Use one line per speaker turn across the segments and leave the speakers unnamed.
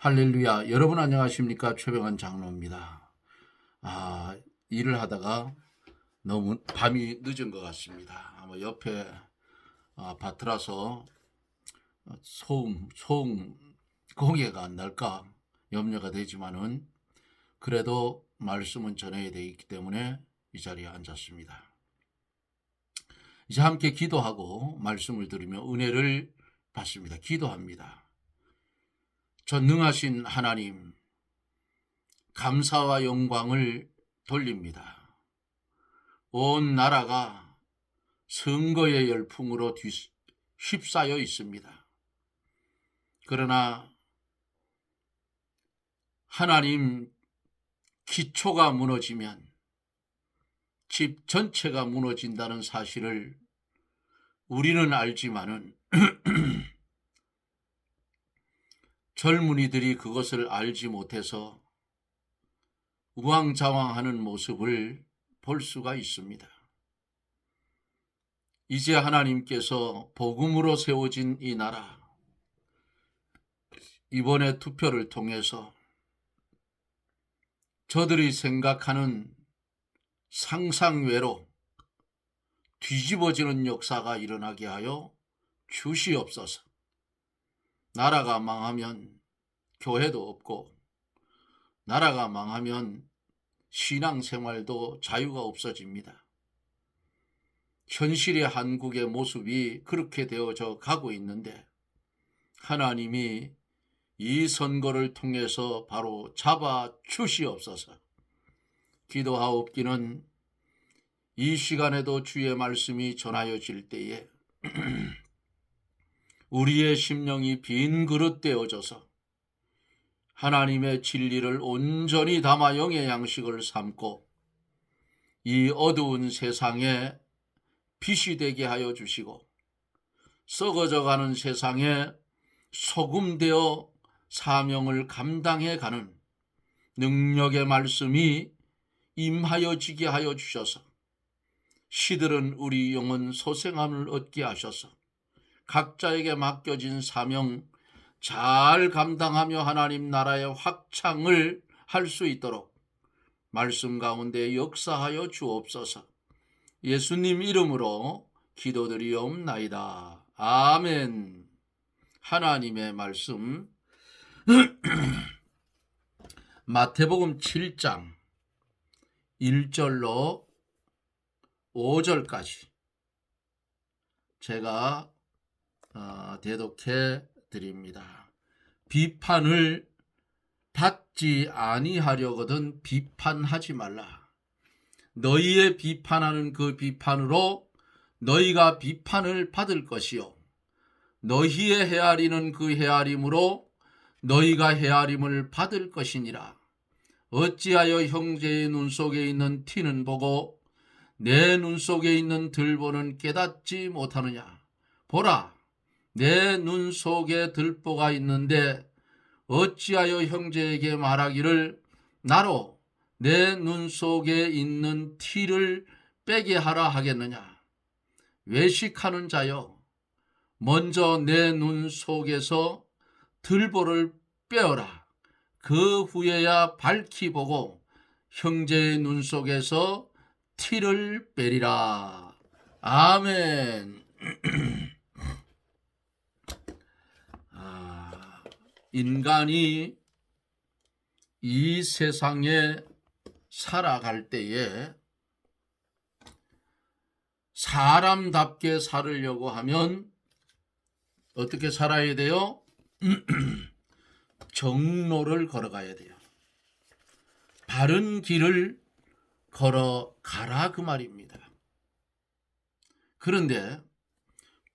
할렐루야. 여러분 안녕하십니까? 최병환 장로입니다. 일을 하다가 너무 밤이 늦은 것 같습니다. 아마 옆에 밭이라서 소음 공해가 안 날까 염려가 되지만은 그래도 말씀은 전해야 되기 때문에 이 자리에 앉았습니다. 이제 함께 기도하고 말씀을 들으며 은혜를 받습니다. 기도합니다. 전능하신 하나님, 감사와 영광을 돌립니다. 온 나라가 선거의 열풍으로 휩싸여 있습니다. 그러나 하나님, 기초가 무너지면 집 전체가 무너진다는 사실을 우리는 알지만은 젊은이들이 그것을 알지 못해서 우왕좌왕하는 모습을 볼 수가 있습니다. 이제 하나님께서 복음으로 세워진 이 나라, 이번에 투표를 통해서 저들이 생각하는 상상외로 뒤집어지는 역사가 일어나게 하여 주시옵소서. 나라가 망하면 교회도 없고, 나라가 망하면 신앙생활도 자유가 없어집니다. 현실의 한국의 모습이 그렇게 되어져 가고 있는데 하나님이 이 선거를 통해서 바로 잡아 주시옵소서. 기도하옵기는 이 시간에도 주의 말씀이 전하여질 때에 우리의 심령이 빈 그릇 되어져서 하나님의 진리를 온전히 담아 영의 양식을 삼고 이 어두운 세상에 빛이 되게 하여 주시고 썩어져가는 세상에 소금되어 사명을 감당해 가는 능력의 말씀이 임하여지게 하여 주셔서 시들은 우리 영혼 소생함을 얻게 하셔서 각자에게 맡겨진 사명 잘 감당하며 하나님 나라의 확장을 할 수 있도록 말씀 가운데 역사하여 주옵소서. 예수님 이름으로 기도드리옵나이다. 아멘. 하나님의 말씀 마태복음 7장 1절로 5절까지 제가 대독해 드립니다. 비판을 받지 아니하려거든 비판하지 말라. 너희의 비판하는 그 비판으로 너희가 비판을 받을 것이요 너희의 헤아리는 그 헤아림으로 너희가 헤아림을 받을 것이니라. 어찌하여 형제의 눈 속에 있는 티는 보고 내 눈 속에 있는 들보는 깨닫지 못하느냐. 보라, 내 눈 속에 들보가 있는데 어찌하여 형제에게 말하기를 나로 내 눈 속에 있는 티를 빼게 하라 하겠느냐. 외식하는 자여, 먼저 내 눈 속에서 들보를 빼어라. 그 후에야 밝히 보고 형제의 눈 속에서 티를 빼리라. 아멘. 인간이 이 세상에 살아갈 때에 사람답게 살으려고 하면 어떻게 살아야 돼요? 정로를 걸어가야 돼요. 바른 길을 걸어가라 그 말입니다. 그런데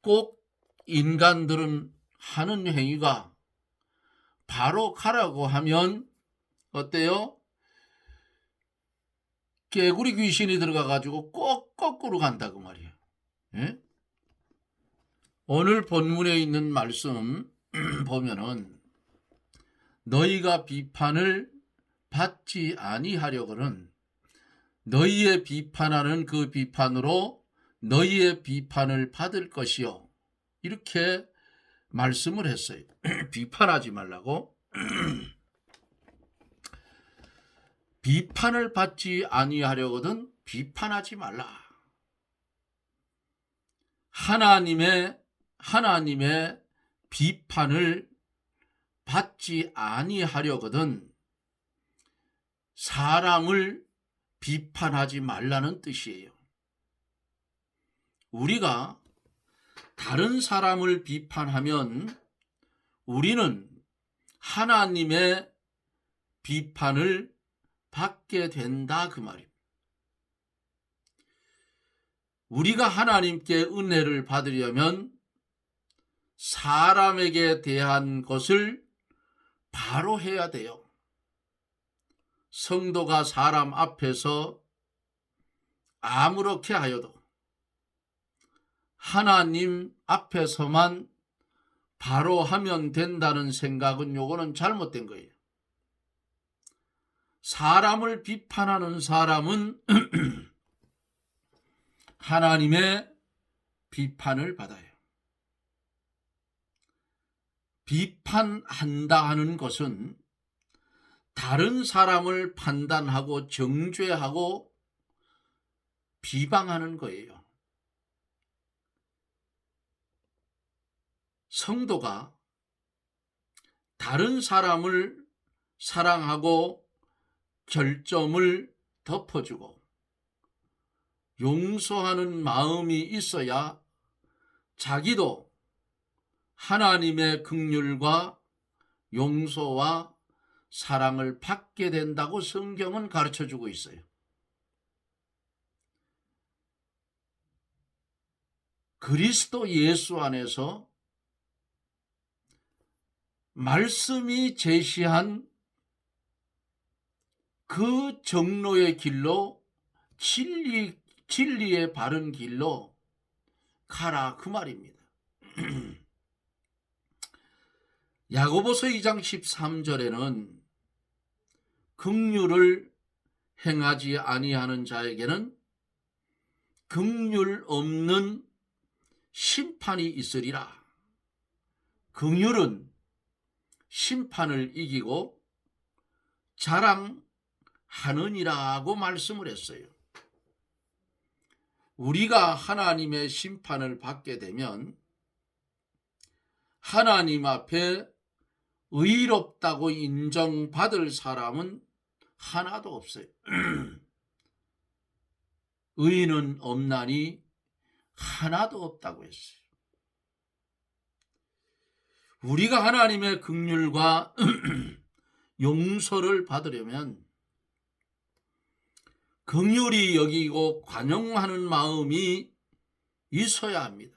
꼭 인간들은 하는 행위가 바로 가라고 하면 어때요? 개구리 귀신이 들어가가지고 꼭 거꾸로 간다 그 말이에요. 예? 오늘 본문에 있는 말씀 보면은 너희가 비판을 받지 아니하려거든 너희의 비판하는 그 비판으로 너희의 비판을 받을 것이요. 이렇게 말씀을 했어요. 비판하지 말라고. 비판을 받지 아니하려거든 비판하지 말라. 하나님의 비판을 받지 아니하려거든 사람을 비판하지 말라는 뜻이에요. 우리가 다른 사람을 비판하면 우리는 하나님의 비판을 받게 된다 그 말입니다. 우리가 하나님께 은혜를 받으려면 사람에게 대한 것을 바로 해야 돼요. 성도가 사람 앞에서 아무렇게 하여도 하나님 앞에서만 바로 하면 된다는 생각은 요거는 잘못된 거예요. 사람을 비판하는 사람은 하나님의 비판을 받아요. 비판한다 하는 것은 다른 사람을 판단하고 정죄하고 비방하는 거예요. 성도가 다른 사람을 사랑하고 결점을 덮어주고 용서하는 마음이 있어야 자기도 하나님의 긍휼과 용서와 사랑을 받게 된다고 성경은 가르쳐주고 있어요. 그리스도 예수 안에서 말씀이 제시한 그 정로의 길로 진리의 바른 길로 가라 그 말입니다. 야고보서 2장 13절에는 긍휼을 행하지 아니하는 자에게는 긍휼 없는 심판이 있으리라. 긍휼은 심판을 이기고 자랑하느니라고 말씀을 했어요. 우리가 하나님의 심판을 받게 되면 하나님 앞에 의롭다고 인정받을 사람은 하나도 없어요. 의인은 없나니 하나도 없다고 했어요. 우리가 하나님의 긍휼과 용서를 받으려면 긍휼히 여기고 관용하는 마음이 있어야 합니다.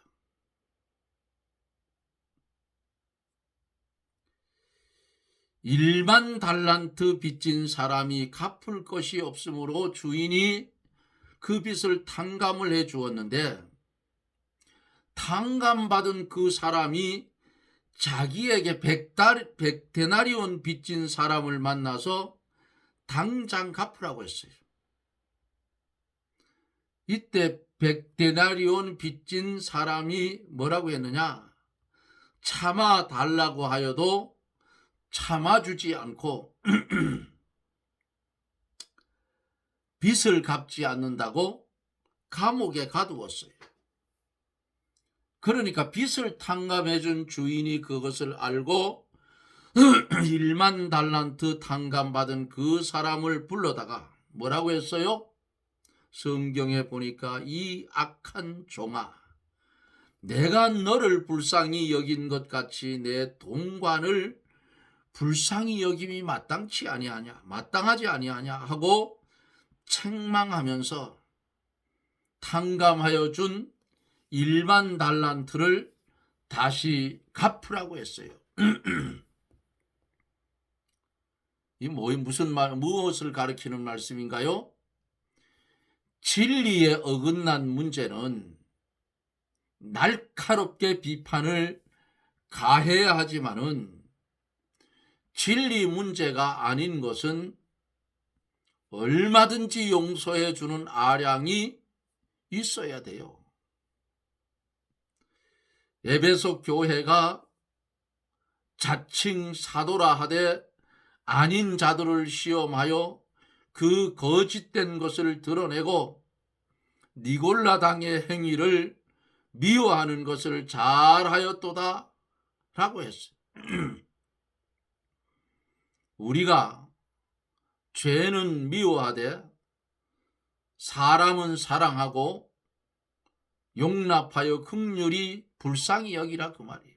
일만 달란트 빚진 사람이 갚을 것이 없으므로 주인이 그 빚을 탕감을 해 주었는데 탕감받은 그 사람이 자기에게 100데나리온 빚진 사람을 만나서 당장 갚으라고 했어요. 이때 100데나리온 빚진 사람이 뭐라고 했느냐? 참아 달라고 하여도 참아주지 않고 빚을 갚지 않는다고 감옥에 가두었어요. 그러니까 빚을 탕감해준 주인이 그것을 알고 1만 달란트 탕감받은 그 사람을 불러다가 뭐라고 했어요? 성경에 보니까 이 악한 종아, 내가 너를 불쌍히 여긴 것 같이 내 동관을 불쌍히 여김이 마땅하지 아니하냐 하고 책망하면서 탕감하여 준 1만 달란트를 다시 갚으라고 했어요. 이 무엇을 가리키는 말씀인가요? 진리에 어긋난 문제는 날카롭게 비판을 가해야 하지만은 진리 문제가 아닌 것은 얼마든지 용서해 주는 아량이 있어야 돼요. 에베소 교회가 자칭 사도라 하되 아닌 자들을 시험하여 그 거짓된 것을 드러내고 니골라당의 행위를 미워하는 것을 잘하였도다 라고 했어요. 우리가 죄는 미워하되 사람은 사랑하고 용납하여 긍휼히 불쌍히 여기라 그 말이에요.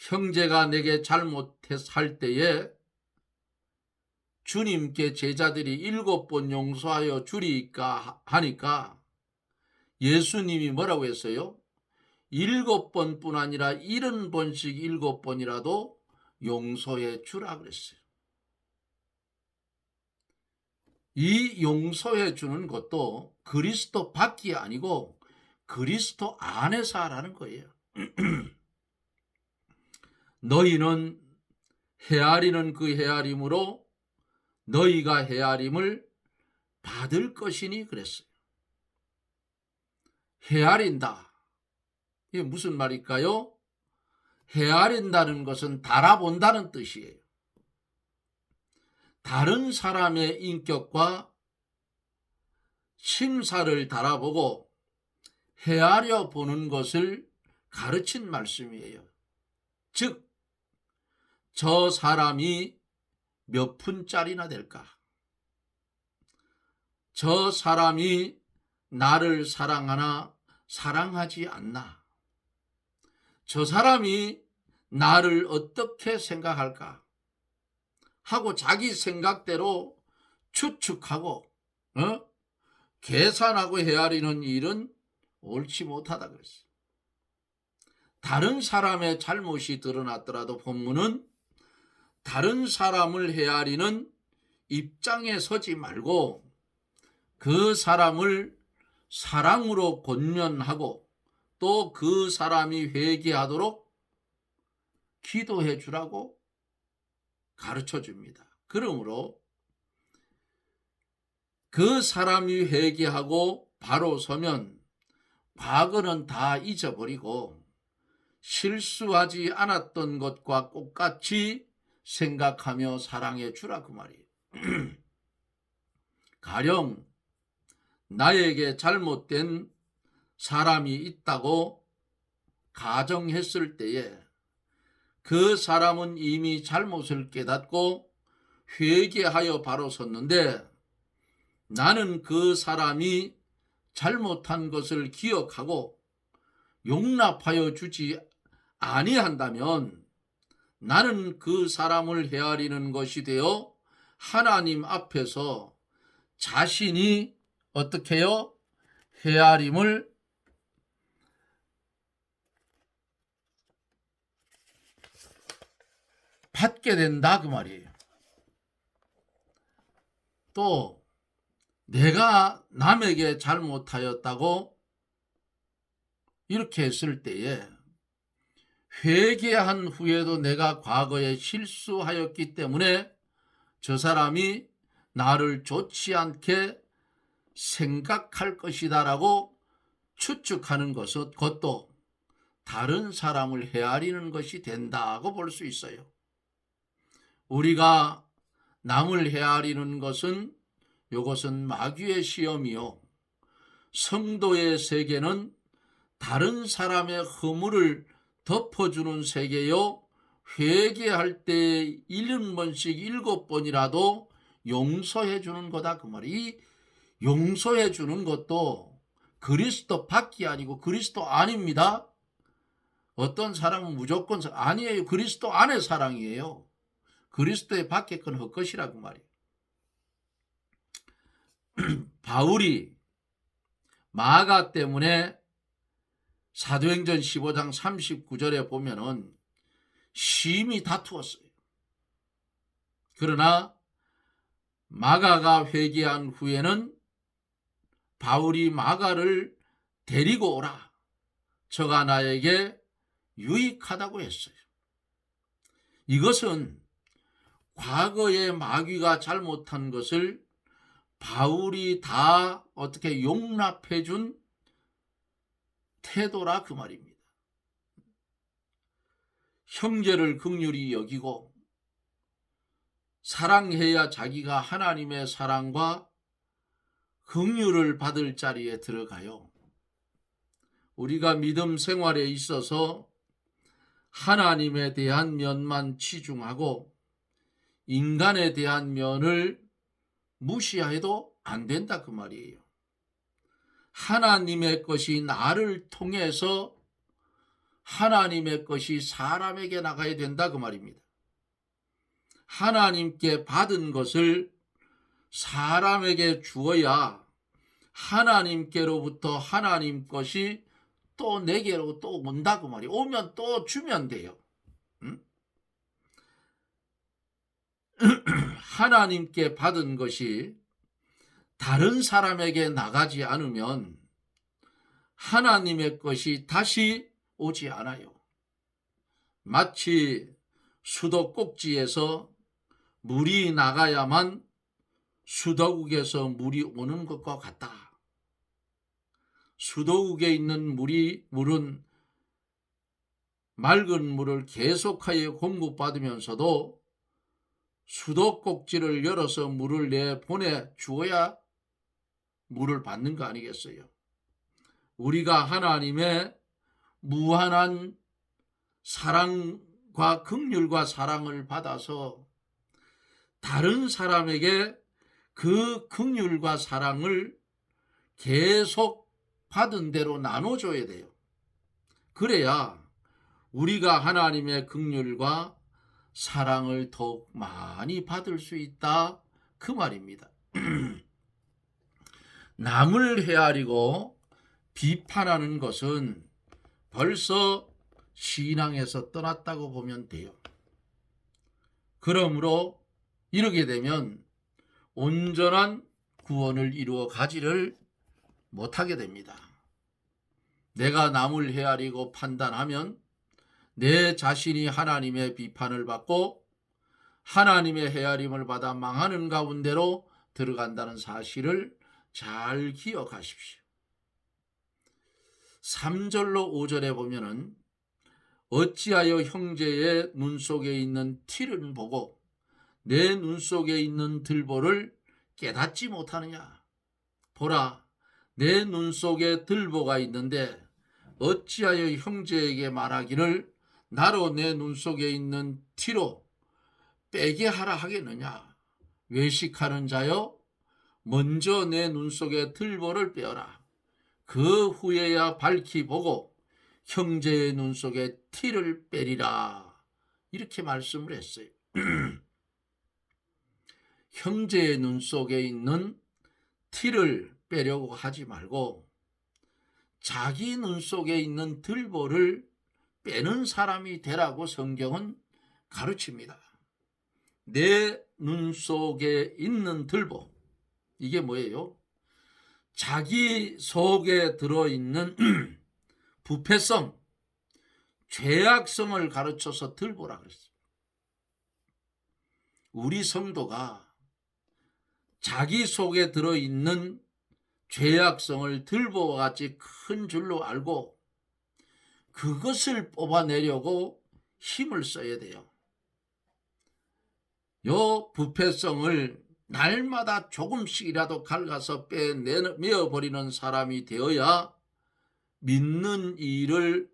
형제가 내게 잘못할 때에 주님께 제자들이 7번 용서하여 주리까 하니까 예수님이 뭐라고 했어요? 7번뿐 아니라 70번씩 7번이라도 용서해 주라 그랬어요. 이 용서해 주는 것도 그리스도 밖이 아니고 그리스도 안에서 하라는 거예요. 너희는 헤아리는 그 헤아림으로 너희가 헤아림을 받을 것이니 그랬어요. 헤아린다. 이게 무슨 말일까요? 헤아린다는 것은 달아본다는 뜻이에요. 다른 사람의 인격과 심사를 달아보고 헤아려 보는 것을 가르친 말씀이에요. 즉, 저 사람이 몇 푼짜리나 될까? 저 사람이 나를 사랑하나 사랑하지 않나? 저 사람이 나를 어떻게 생각할까? 하고 자기 생각대로 추측하고 계산하고 헤아리는 일은 옳지 못하다 그랬어요. 다른 사람의 잘못이 드러났더라도 본문은 다른 사람을 헤아리는 입장에 서지 말고 그 사람을 사랑으로 권면하고 또 그 사람이 회개하도록 기도해 주라고 가르쳐 줍니다. 그러므로 그 사람이 회개하고 바로 서면 과거는 다 잊어버리고 실수하지 않았던 것과 똑같이 생각하며 사랑해 주라 그 말이에요. 가령 나에게 잘못된 사람이 있다고 가정했을 때에 그 사람은 이미 잘못을 깨닫고 회개하여 바로 섰는데 나는 그 사람이 잘못한 것을 기억하고 용납하여 주지 아니한다면 나는 그 사람을 헤아리는 것이 되어 하나님 앞에서 자신이 어떻게 해요? 헤아림을 받게 된다 그 말이에요. 또 내가 남에게 잘못하였다고 이렇게 했을 때에 회개한 후에도 내가 과거에 실수하였기 때문에 저 사람이 나를 좋지 않게 생각할 것이다라고 추측하는 것도 다른 사람을 헤아리는 것이 된다고 볼 수 있어요. 우리가 남을 헤아리는 것은 이것은 마귀의 시험이요. 성도의 세계는 다른 사람의 허물을 덮어주는 세계요. 회개할 때 7번씩 7번이라도 용서해 주는 거다 그 말이에요. 이 용서해 주는 것도 그리스도 밖이 아니고 그리스도 안입니다. 어떤 사람은 무조건 아니에요. 그리스도 안의 사랑이에요. 그리스도의 밖의 건 헛것이라고 말이에요. 바울이 마가 때문에 사도행전 15장 39절에 보면은 심히 다투었어요. 그러나 마가가 회개한 후에는 바울이 마가를 데리고 오라. 저가 나에게 유익하다고 했어요. 이것은 과거에 마귀가 잘못한 것을 바울이 다 어떻게 용납해 준 태도라 그 말입니다. 형제를 긍휼히 여기고 사랑해야 자기가 하나님의 사랑과 긍휼을 받을 자리에 들어가요. 우리가 믿음 생활에 있어서 하나님에 대한 면만 치중하고 인간에 대한 면을 무시해도 안 된다 그 말이에요. 하나님의 것이 나를 통해서 하나님의 것이 사람에게 나가야 된다 그 말입니다. 하나님께 받은 것을 사람에게 주어야 하나님께로부터 하나님 것이 또 내게로 또 온다 그 말이에요. 오면 또 주면 돼요. 하나님께 받은 것이 다른 사람에게 나가지 않으면 하나님의 것이 다시 오지 않아요. 마치 수도꼭지에서 물이 나가야만 수도국에서 물이 오는 것과 같다. 수도국에 있는 물은 맑은 물을 계속하여 공급받으면서도 수도꼭지를 열어서 물을 내보내 주어야 물을 받는 거 아니겠어요? 우리가 하나님의 무한한 사랑과 긍휼과 사랑을 받아서 다른 사람에게 그 긍휼과 사랑을 계속 받은 대로 나눠줘야 돼요. 그래야 우리가 하나님의 긍휼과 사랑을 더욱 많이 받을 수 있다 그 말입니다. 남을 헤아리고 비판하는 것은 벌써 신앙에서 떠났다고 보면 돼요. 그러므로 이렇게 되면 온전한 구원을 이루어 가지를 못하게 됩니다. 내가 남을 헤아리고 판단하면 내 자신이 하나님의 비판을 받고 하나님의 헤아림을 받아 망하는 가운데로 들어간다는 사실을 잘 기억하십시오. 3절로 5절에 보면은 어찌하여 형제의 눈 속에 있는 티를 보고 내 눈 속에 있는 들보를 깨닫지 못하느냐. 보라, 내 눈 속에 들보가 있는데 어찌하여 형제에게 말하기를 나로 내 눈 속에 있는 티로 빼게 하라 하겠느냐. 외식하는 자여, 먼저 내 눈 속에 들보를 빼어라. 그 후에야 밝히 보고 형제의 눈 속에 티를 빼리라. 이렇게 말씀을 했어요. 형제의 눈 속에 있는 티를 빼려고 하지 말고 자기 눈 속에 있는 들보를 빼는 사람이 되라고 성경은 가르칩니다. 내 눈 속에 있는 들보, 이게 뭐예요? 자기 속에 들어있는 부패성, 죄악성을 가르쳐서 들보라 그랬어요. 우리 성도가 자기 속에 들어있는 죄악성을 들보와 같이 큰 줄로 알고 그것을 뽑아내려고 힘을 써야 돼요. 요 부패성을 날마다 조금씩이라도 갉아서 빼내어버리는 사람이 되어야 믿는 일을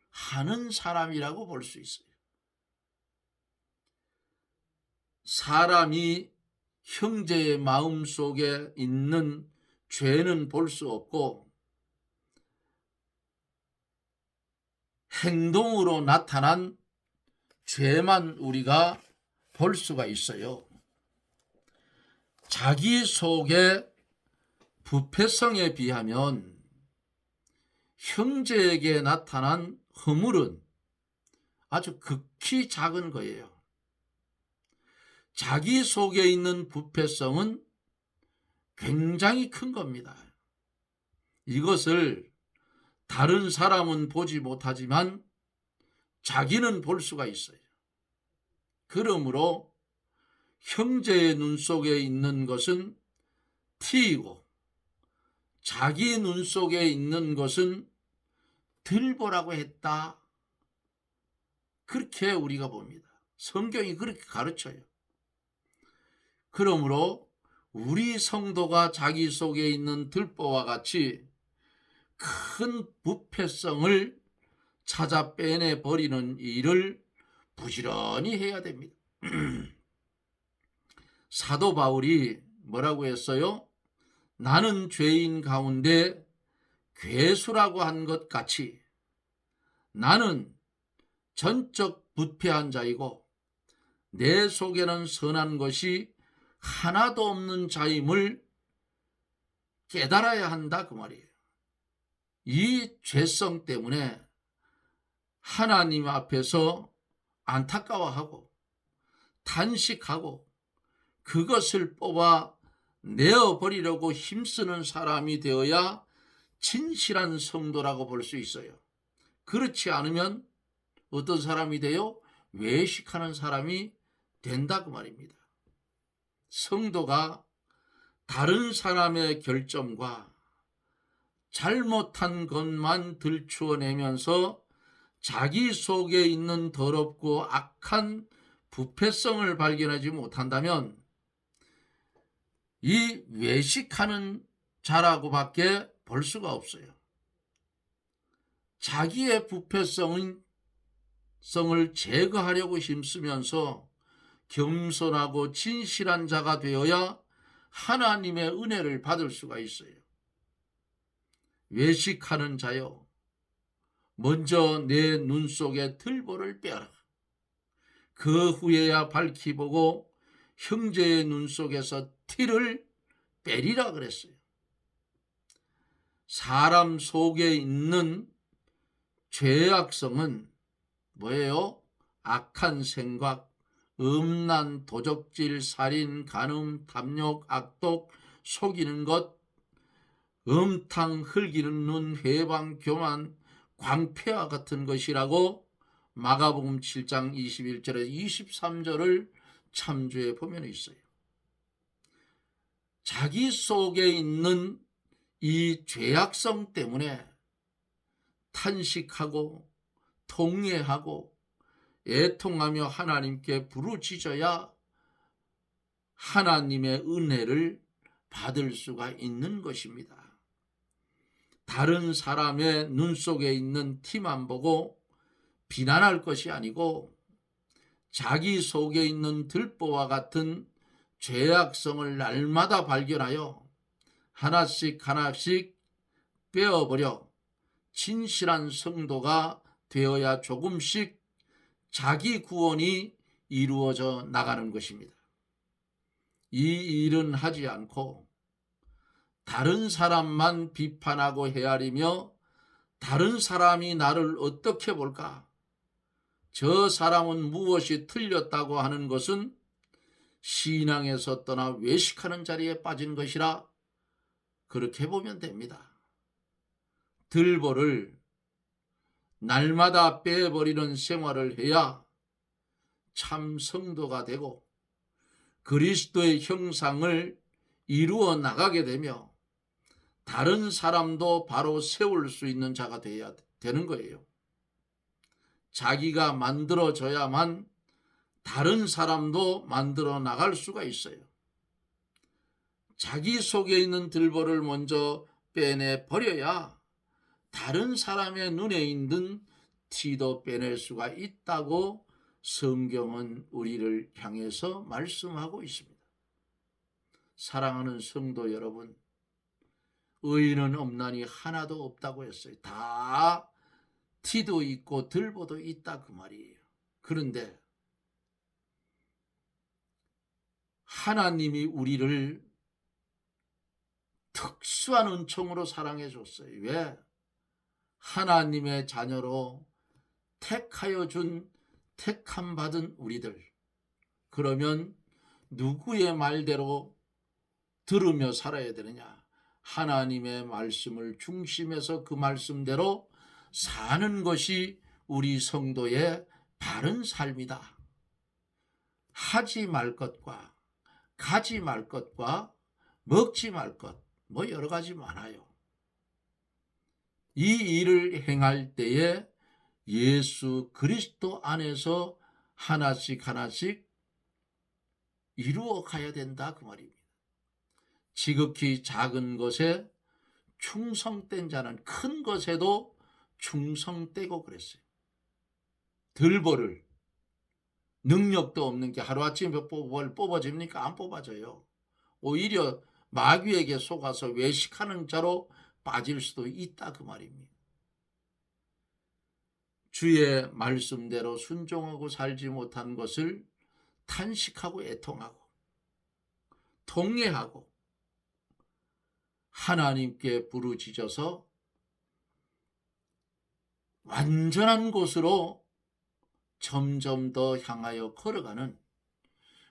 하는 사람이라고 볼 수 있어요. 사람이 형제의 마음 속에 있는 죄는 볼 수 없고 행동으로 나타난 죄만 우리가 볼 수가 있어요. 자기 속의 부패성에 비하면 형제에게 나타난 허물은 아주 극히 작은 거예요. 자기 속에 있는 부패성은 굉장히 큰 겁니다. 이것을 다른 사람은 보지 못하지만 자기는 볼 수가 있어요. 그러므로 형제의 눈 속에 있는 것은 티이고 자기 눈 속에 있는 것은 들보라고 했다. 그렇게 우리가 봅니다. 성경이 그렇게 가르쳐요. 그러므로 우리 성도가 자기 속에 있는 들보와 같이 큰 부패성을 찾아 빼내버리는 일을 부지런히 해야 됩니다. 사도 바울이 뭐라고 했어요? 나는 죄인 가운데 괴수라고 한 것 같이 나는 전적 부패한 자이고 내 속에는 선한 것이 하나도 없는 자임을 깨달아야 한다 그 말이에요. 이 죄성 때문에 하나님 앞에서 안타까워하고 탄식하고 그것을 뽑아 내어버리려고 힘쓰는 사람이 되어야 진실한 성도라고 볼 수 있어요. 그렇지 않으면 어떤 사람이 돼요? 외식하는 사람이 된다 그 말입니다. 성도가 다른 사람의 결점과 잘못한 것만 들추어내면서 자기 속에 있는 더럽고 악한 부패성을 발견하지 못한다면 이 외식하는 자라고밖에 볼 수가 없어요. 자기의 부패성을 제거하려고 힘쓰면서 겸손하고 진실한 자가 되어야 하나님의 은혜를 받을 수가 있어요. 외식하는 자여, 먼저 내 눈 속에 들보를 빼어라. 그 후에야 밝히 보고 형제의 눈 속에서 티를 빼리라 그랬어요. 사람 속에 있는 죄악성은 뭐예요? 악한 생각, 음란, 도적질, 살인, 간음, 탐욕, 악독, 속이는 것, 음탕, 흘기는 눈, 회방, 교만, 광폐와 같은 것이라고 마가복음 7장 21절에서 23절을 참조해 보면 있어요. 자기 속에 있는 이 죄악성 때문에 탄식하고 통회하고 애통하며 하나님께 부르짖어야 하나님의 은혜를 받을 수가 있는 것입니다. 다른 사람의 눈 속에 있는 티만 보고 비난할 것이 아니고 자기 속에 있는 들보와 같은 죄악성을 날마다 발견하여 하나씩 하나씩 빼어버려 진실한 성도가 되어야 조금씩 자기 구원이 이루어져 나가는 것입니다. 이 일은 하지 않고 다른 사람만 비판하고 헤아리며 다른 사람이 나를 어떻게 볼까? 저 사람은 무엇이 틀렸다고 하는 것은 신앙에서 떠나 외식하는 자리에 빠진 것이라 그렇게 보면 됩니다. 들보를 날마다 빼버리는 생활을 해야 참 성도가 되고 그리스도의 형상을 이루어 나가게 되며 다른 사람도 바로 세울 수 있는 자가 되어야 되는 거예요. 자기가 만들어져야만 다른 사람도 만들어 나갈 수가 있어요. 자기 속에 있는 들보를 먼저 빼내 버려야 다른 사람의 눈에 있는 티도 빼낼 수가 있다고 성경은 우리를 향해서 말씀하고 있습니다. 사랑하는 성도 여러분, 의인은 없나니 하나도 없다고 했어요. 다 티도 있고 들보도 있다 그 말이에요. 그런데 하나님이 우리를 특수한 은총으로 사랑해 줬어요. 왜? 하나님의 자녀로 택하여 준 택함 받은 우리들. 그러면 누구의 말대로 들으며 살아야 되느냐? 하나님의 말씀을 중심에서 그 말씀대로 사는 것이 우리 성도의 바른 삶이다. 하지 말 것과 가지 말 것과 먹지 말 것, 뭐 여러 가지 많아요. 이 일을 행할 때에 예수 그리스도 안에서 하나씩 하나씩 이루어 가야 된다 그 말입니다. 지극히 작은 것에 충성된 자는 큰 것에도 충성되고 그랬어요. 들보를 능력도 없는 게 하루아침에 뽑아집니까? 안 뽑아져요. 오히려 마귀에게 속아서 외식하는 자로 빠질 수도 있다 그 말입니다. 주의 말씀대로 순종하고 살지 못한 것을 탄식하고 애통하고 통회하고 하나님께 부르짖어서 완전한 곳으로 점점 더 향하여 걸어가는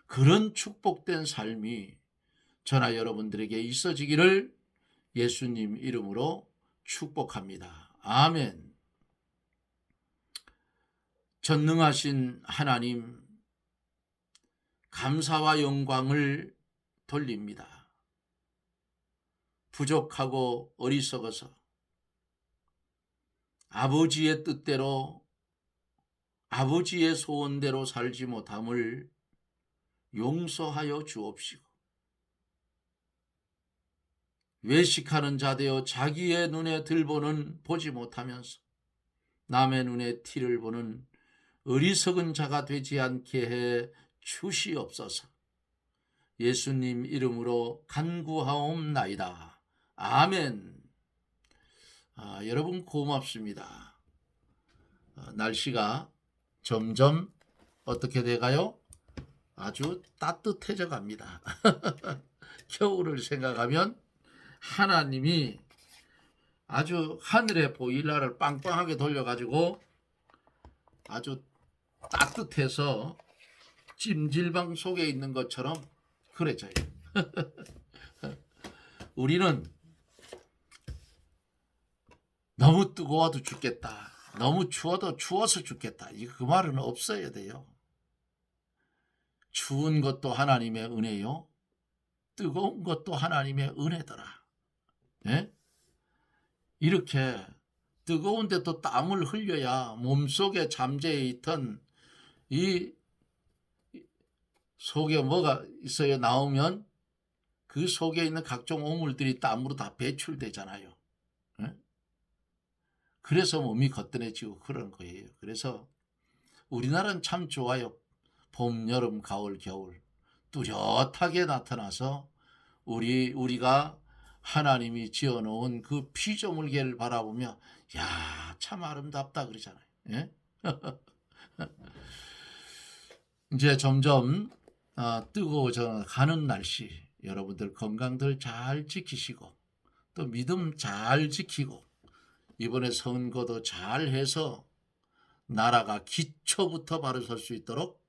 그런 축복된 삶이 저나 여러분들에게 있어지기를 예수님 이름으로 축복합니다. 아멘. 전능하신 하나님, 감사와 영광을 돌립니다. 부족하고 어리석어서 아버지의 뜻대로 아버지의 소원대로 살지 못함을 용서하여 주옵시고, 외식하는 자 되어 자기의 눈에 들보는 보지 못하면서 남의 눈에 티를 보는 어리석은 자가 되지 않게 해 주시옵소서. 예수님 이름으로 간구하옵나이다. 아멘. 여러분 고맙습니다. 날씨가 점점 어떻게 돼가요? 아주 따뜻해져 갑니다. 겨울을 생각하면 하나님이 아주 하늘에 보일러를 빵빵하게 돌려가지고 아주 따뜻해서 찜질방 속에 있는 것처럼 그래져요. 우리는 너무 뜨거워도 죽겠다, 너무 추워도 추워서 죽겠다, 그 말은 없어야 돼요. 추운 것도 하나님의 은혜요, 뜨거운 것도 하나님의 은혜더라. 예? 이렇게 뜨거운데 또 땀을 흘려야 몸속에 잠재해 있던 이 속에 뭐가 있어야 나오면 그 속에 있는 각종 오물들이 땀으로 다 배출되잖아요. 예? 그래서 몸이 거뜬해지고 그런 거예요. 그래서 우리나라는 참 좋아요. 봄, 여름, 가을, 겨울 뚜렷하게 나타나서 우리가 하나님이 지어놓은 그 피조물계를 바라보며 야, 참 아름답다 그러잖아요. 예? 이제 점점 뜨거워져 가는 날씨, 여러분들 건강들 잘 지키시고 또 믿음 잘 지키고 이번에 선거도 잘 해서 나라가 기초부터 바로 설 수 있도록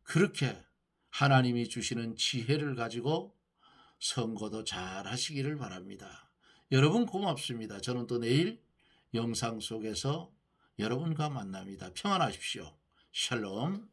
그렇게 하나님이 주시는 지혜를 가지고 선거도 잘 하시기를 바랍니다. 여러분 고맙습니다. 저는 또 내일 영상 속에서 여러분과 만납니다. 평안하십시오. 샬롬.